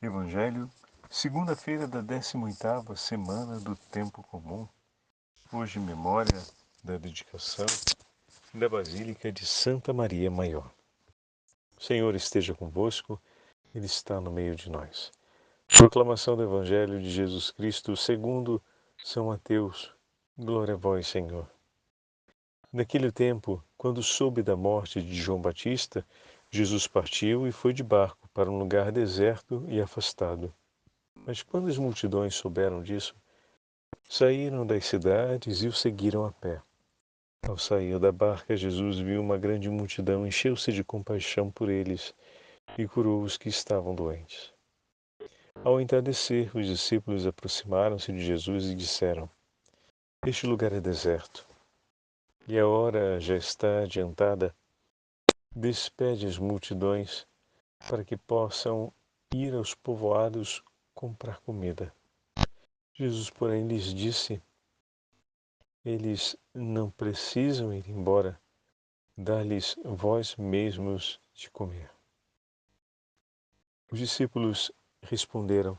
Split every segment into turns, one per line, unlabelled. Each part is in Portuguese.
Evangelho, segunda-feira da 18ª semana do Tempo Comum. Hoje, memória da dedicação da Basílica de Santa Maria Maior. O Senhor esteja convosco, Ele está no meio de nós. Proclamação do Evangelho de Jesus Cristo segundo São Mateus. Glória a vós, Senhor. Naquele tempo, quando soube da morte de João Batista, Jesus partiu e foi de barco para um lugar deserto e afastado. Mas quando as multidões souberam disso, saíram das cidades e o seguiram a pé. Ao sair da barca, Jesus viu uma grande multidão, encheu-se de compaixão por eles e curou os que estavam doentes. Ao entardecer, os discípulos aproximaram-se de Jesus e disseram: Este lugar é deserto, e a hora já está adiantada. Despede as multidões para que possam ir aos povoados comprar comida. Jesus, porém, lhes disse: Eles não precisam ir embora, dá-lhes vós mesmos de comer. Os discípulos responderam: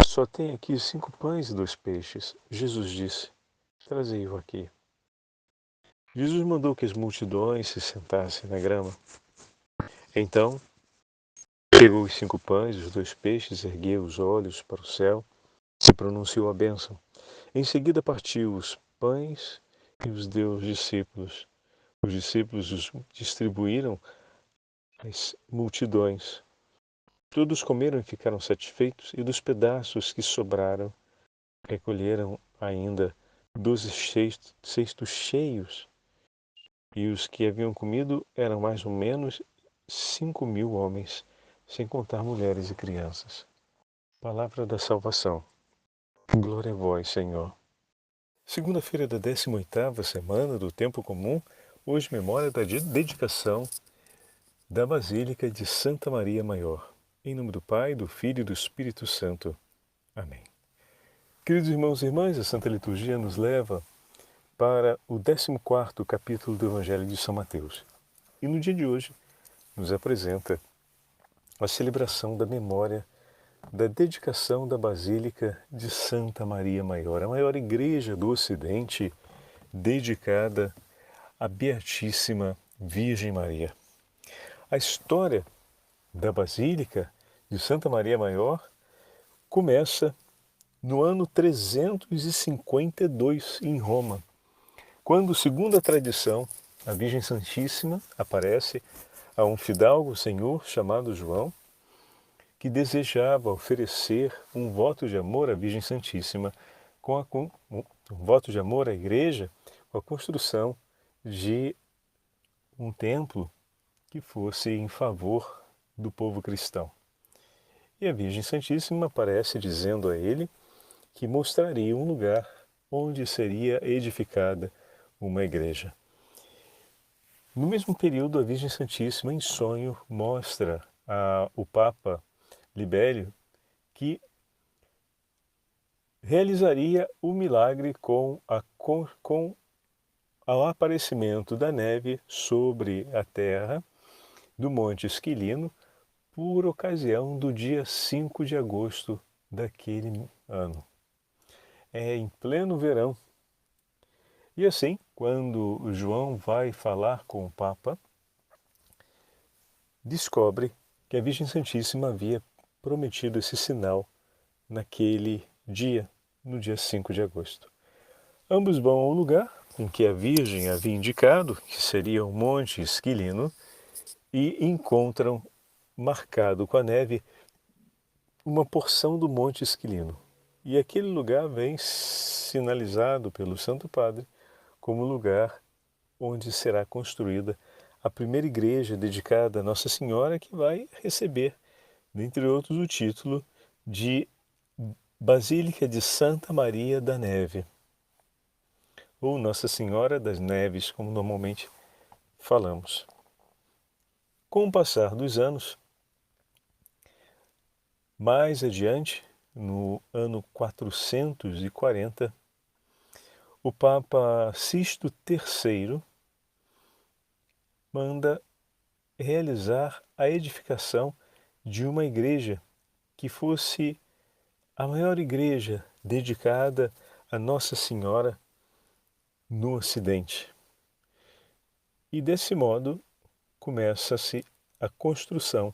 Só tem aqui 5 pães e 2 peixes. Jesus disse: Trazei-o aqui. Jesus mandou que as multidões se sentassem na grama. Então, pegou os 5 pães e os 2 peixes, ergueu os olhos para o céu e pronunciou a bênção. Em seguida partiu os pães e os deu aos discípulos. Os discípulos os distribuíram às multidões. Todos comeram e ficaram satisfeitos, e dos pedaços que sobraram, recolheram ainda 12 cestos cheios. E os que haviam comido eram mais ou menos 5.000 homens, sem contar mulheres e crianças. Palavra da salvação. Glória a vós, Senhor. Segunda-feira da 18ª semana do Tempo Comum, hoje memória da dedicação da Basílica de Santa Maria Maior. Em nome do Pai, do Filho e do Espírito Santo. Amém. Queridos irmãos e irmãs, a Santa Liturgia nos leva para o 14º capítulo do Evangelho de São Mateus. E no dia de hoje nos apresenta a celebração da memória da dedicação da Basílica de Santa Maria Maior, a maior igreja do Ocidente dedicada à Beatíssima Virgem Maria. A história da Basílica de Santa Maria Maior começa no ano 352 em Roma, quando, segundo a tradição, a Virgem Santíssima aparece a um fidalgo senhor chamado João, que desejava oferecer um voto de amor à Virgem Santíssima, um voto de amor à Igreja, com a construção de um templo que fosse em favor do povo cristão. E a Virgem Santíssima aparece dizendo a ele que mostraria um lugar onde seria edificada uma igreja. No mesmo período, a Virgem Santíssima, em sonho, mostra ao Papa Libério que realizaria o milagre com o aparecimento da neve sobre a terra do Monte Esquilino por ocasião do dia 5 de agosto daquele ano. É em pleno verão. E assim, quando João vai falar com o Papa, descobre que a Virgem Santíssima havia prometido esse sinal naquele dia, no dia 5 de agosto. Ambos vão ao lugar em que a Virgem havia indicado, que seria o Monte Esquilino, e encontram, marcado com a neve, uma porção do Monte Esquilino. E aquele lugar vem sinalizado pelo Santo Padre como lugar onde será construída a primeira igreja dedicada a Nossa Senhora, que vai receber, dentre outros, o título de Basílica de Santa Maria da Neve, ou Nossa Senhora das Neves, como normalmente falamos. Com o passar dos anos, mais adiante, no ano 440, o Papa Sisto III manda realizar a edificação de uma igreja que fosse a maior igreja dedicada a Nossa Senhora no Ocidente. E desse modo começa-se a construção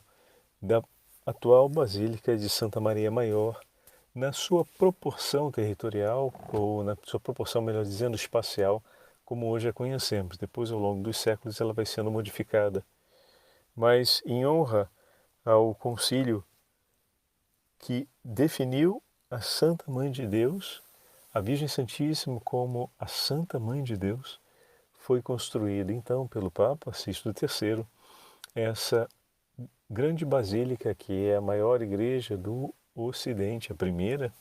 da atual Basílica de Santa Maria Maior na sua proporção territorial, ou na sua proporção, melhor dizendo, espacial, como hoje a conhecemos. Depois, ao longo dos séculos, ela vai sendo modificada. Mas em honra ao concílio que definiu a Santa Mãe de Deus, a Virgem Santíssima como a Santa Mãe de Deus, foi construída então pelo Papa Sixto III essa grande basílica, que é a maior igreja do Ocidente, a primeira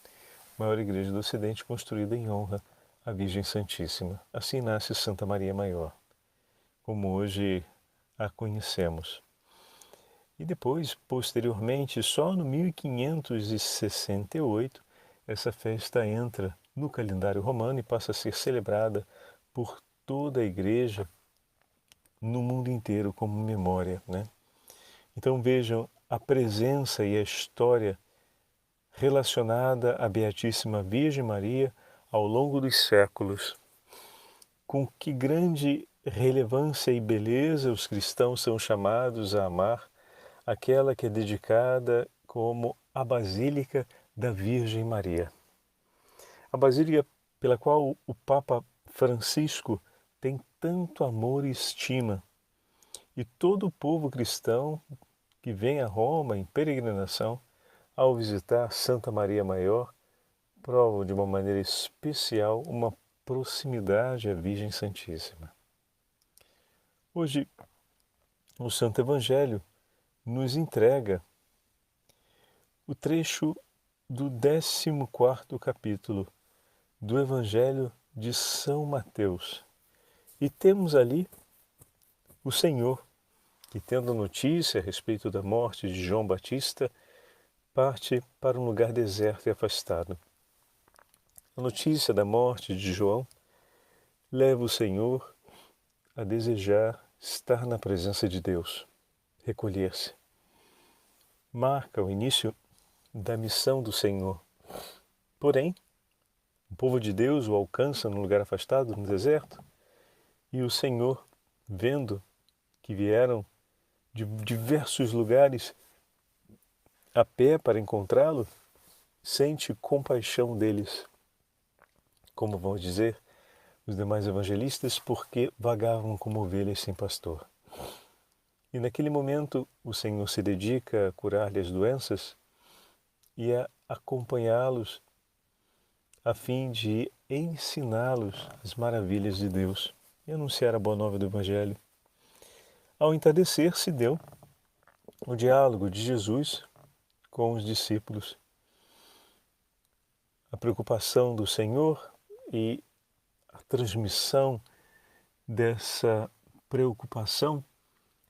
maior igreja do Ocidente construída em honra à Virgem Santíssima. Assim nasce Santa Maria Maior, como hoje a conhecemos. E depois, posteriormente, só no 1568, essa festa entra no calendário romano e passa a ser celebrada por toda a igreja no mundo inteiro como memória, né? Então vejam a presença e a história relacionada à Beatíssima Virgem Maria ao longo dos séculos. Com que grande relevância e beleza os cristãos são chamados a amar aquela que é dedicada como a Basílica da Virgem Maria. A Basílica pela qual o Papa Francisco tem tanto amor e estima. E todo o povo cristão que vem a Roma em peregrinação, ao visitar Santa Maria Maior, prova de uma maneira especial uma proximidade à Virgem Santíssima. Hoje, o Santo Evangelho nos entrega o trecho do 14º capítulo do Evangelho de São Mateus. E temos ali o Senhor, que, tendo notícia a respeito da morte de João Batista, parte para um lugar deserto e afastado. A notícia da morte de João leva o Senhor a desejar estar na presença de Deus, recolher-se. Marca o início da missão do Senhor. Porém, o povo de Deus o alcança num lugar afastado, no deserto, e o Senhor, vendo que vieram de diversos lugares a pé para encontrá-lo, sente compaixão deles, como vão dizer os demais evangelistas, porque vagavam como ovelhas sem pastor. E naquele momento o Senhor se dedica a curar-lhe as doenças e a acompanhá-los a fim de ensiná-los as maravilhas de Deus e anunciar a boa nova do Evangelho. Ao entardecer se deu o diálogo de Jesus com os discípulos. A preocupação do Senhor e a transmissão dessa preocupação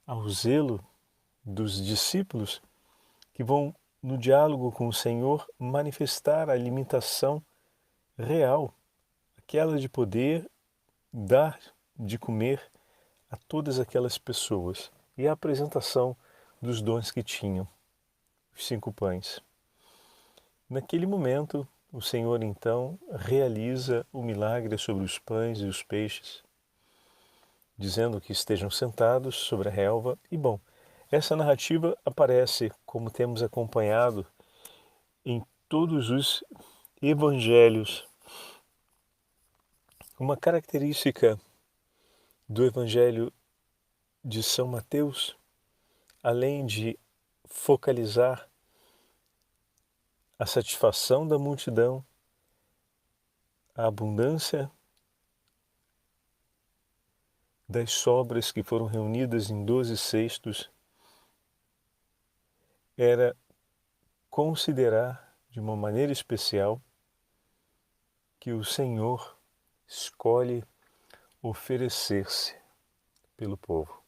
ao zelo dos discípulos que vão, no diálogo com o Senhor, manifestar a limitação real, aquela de poder dar de comer a todas aquelas pessoas, e a apresentação dos dons que tinham, os 5 pães. Naquele momento, o Senhor então realiza o milagre sobre os pães e os peixes, dizendo que estejam sentados sobre a relva. E bom, essa narrativa aparece, como temos acompanhado, em todos os evangelhos. Uma característica do Evangelho de São Mateus, além de focalizar a satisfação da multidão, a abundância das sobras que foram reunidas em 12 cestos, era considerar de uma maneira especial que o Senhor escolhe oferecer-se pelo povo.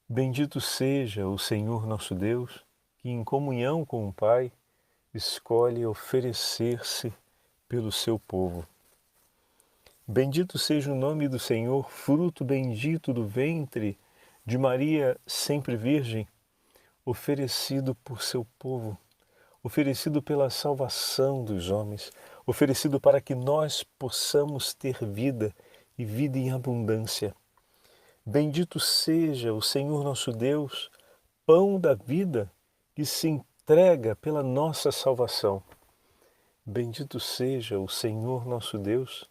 Bendito seja o Senhor nosso Deus, que em comunhão com o Pai escolhe oferecer-se pelo seu povo. Bendito seja o nome do Senhor, fruto bendito do ventre de Maria sempre Virgem, oferecido por seu povo, oferecido pela salvação dos homens, oferecido para que nós possamos ter vida e vida em abundância. Bendito seja o Senhor nosso Deus, pão da vida, que se entrega pela nossa salvação. Bendito seja o Senhor nosso Deus,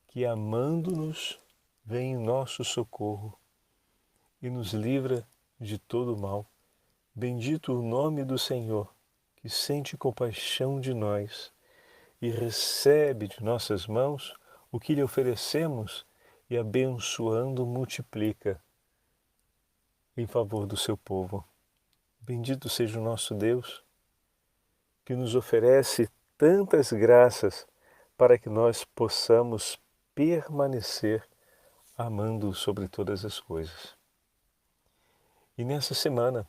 que amando-nos vem em nosso socorro e nos livra de todo o mal. Bendito o nome do Senhor, que sente compaixão de nós e recebe de nossas mãos o que lhe oferecemos e, abençoando, multiplica em favor do seu povo. Bendito seja o nosso Deus, que nos oferece tantas graças para que nós possamos permanecer amando sobre todas as coisas. E nessa semana,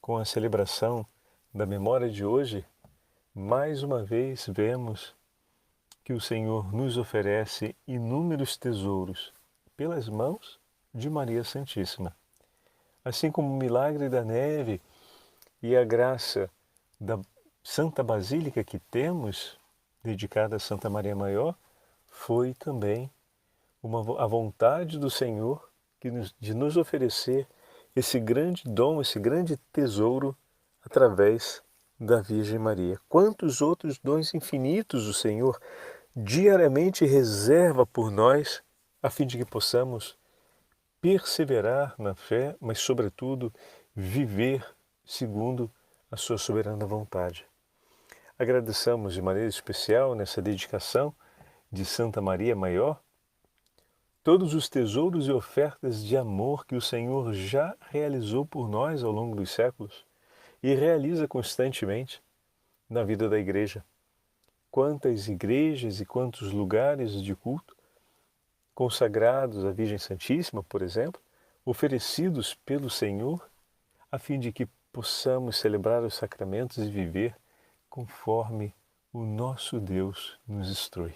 com a celebração da memória de hoje, mais uma vez vemos que o Senhor nos oferece inúmeros tesouros pelas mãos de Maria Santíssima. Assim como o milagre da neve e a graça da Santa Basílica que temos, dedicada a Santa Maria Maior, foi também a vontade do Senhor de nos oferecer esse grande dom, esse grande tesouro através da Virgem Maria. Quantos outros dons infinitos o Senhor diariamente reserva por nós, a fim de que possamos perseverar na fé, mas sobretudo viver segundo a sua soberana vontade. Agradeçamos de maneira especial nessa dedicação de Santa Maria Maior todos os tesouros e ofertas de amor que o Senhor já realizou por nós ao longo dos séculos e realiza constantemente na vida da Igreja. Quantas igrejas e quantos lugares de culto consagrados à Virgem Santíssima, por exemplo, oferecidos pelo Senhor, a fim de que possamos celebrar os sacramentos e viver conforme o nosso Deus nos instrui.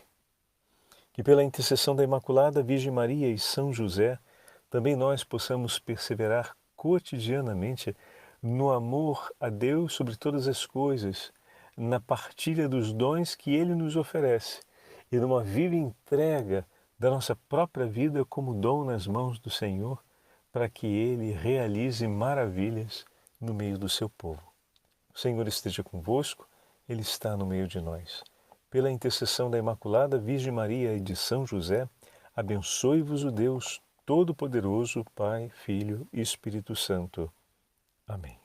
Que pela intercessão da Imaculada Virgem Maria e São José, também nós possamos perseverar cotidianamente no amor a Deus sobre todas as coisas, na partilha dos dons que Ele nos oferece e numa viva entrega da nossa própria vida como dom nas mãos do Senhor, para que Ele realize maravilhas no meio do seu povo. O Senhor esteja convosco, Ele está no meio de nós. Pela intercessão da Imaculada Virgem Maria e de São José, abençoe-vos o Deus Todo-Poderoso, Pai, Filho e Espírito Santo. Amém.